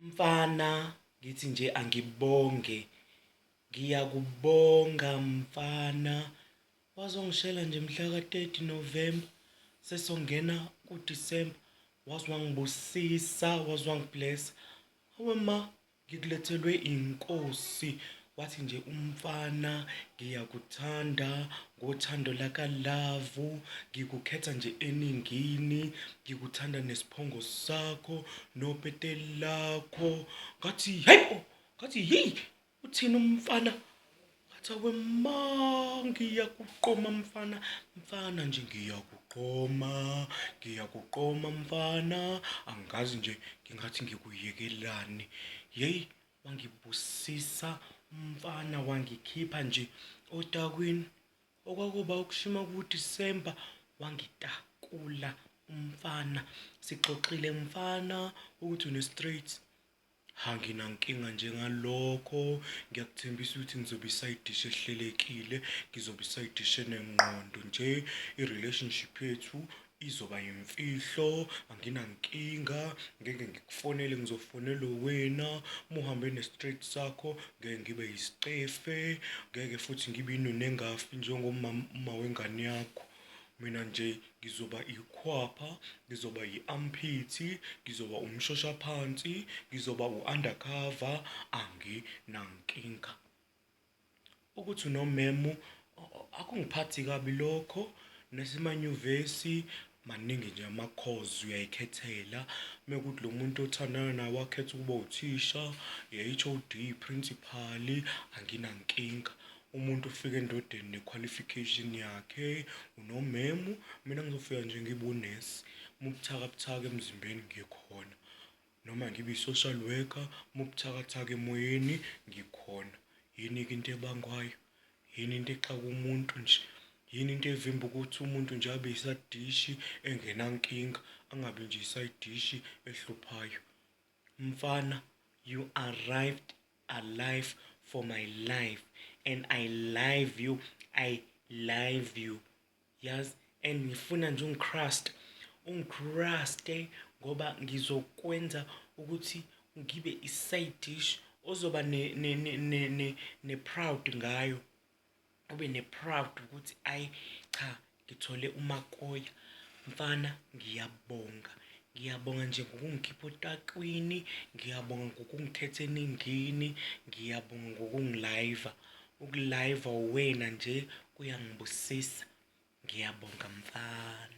Mfana, ngithi nje angibonge. Ngiyakubonga mfana. Wazongishela nje mhla ka-30 November sesongena kuDisemba. Waze wangibusisa, waze wangiblessa. Hawe ma, ngikulethelwe inkosi. Wathi nje umfana, ngiyakuthanda ngothando lakalavu. Ngikukhetha nje eningini. Ngikuthanda nesiphongo sakho, nopeteli lakho. Ngathi, hey, ngathi, hey, uthini umfana? Ngathi awe ma, ngiyakuqoma mfana. Mfana nje ngiyakuqoma mfana. Angazi nje ngingathi ngikuyekelani. Yeyi, wangibusisa umfana, wangikhipha nje otakwini. Okwakuba ukushima kuDisemba, wangitakula umfana. Sixoxile mfana ukuthi une-straight. Anginankinga nje ngalokho. Ngiyakuthembisa ukuthi ngizobe iside dish ehlelekile. Ngizobe iside dish enengqondo nje. I-relationship yethu izoba yimfihlo. Anginankinga. Ngeke ngikufonele, ngizofonelwa wena. Uma uhambe ne-straight sakho ngeke ngibe yisicefe. Ngeke futhi ngibe inunu engafi njengomama wengane yakho. Mina nje ngizoba ikhwapha, ngizoba i-armpit, ngizoba umshoshaphansi, ngizoba u-undercover. Anginankinga. Ukuthi unomemu akungiphathi kabi lokho. Nasemanyuvesi maningi nje ama-course uyayikhethela. Mekuthi lo muntu othandana nawe wakhetha ukuba uthisha, i-HOD, principal, anginankinga. Umuntu ufika endodeni ne-qualification yakhe. Unomemu, mina ngizofika nje ngibe unesi. Uma ubuthakathaka emzimbeni ngikhona. Noma ngibe i-social worker, uma ubuthakathaka emoyeni ngikhona. Yini-ke into ebangwayo? Yini into exaka umuntu nje? Yini into evimba ukuthi umuntu nje abe iside dish engenankinga, angabi nje iside dish ehluphayo? Mfana, you arrived alive for my life. And I love you. I love you. Yazi, and ngifuna nje ungicruste ngoba ngizokwenza ukuthi ngibe iside dish ozoba ne-proud ngayo. Ube ne-proud ukuthi ayi cha, ngithole umakoya. Mfana, ngiyabonga. Ngiyabonga nje ngokungikhipha otakwini. Ngiyabonga ngokungikhetha eningini. Ngiyabonga ngokungilayiva. Ukulayiva wena nje kuyangibusisa. Ngiyabonga mfana.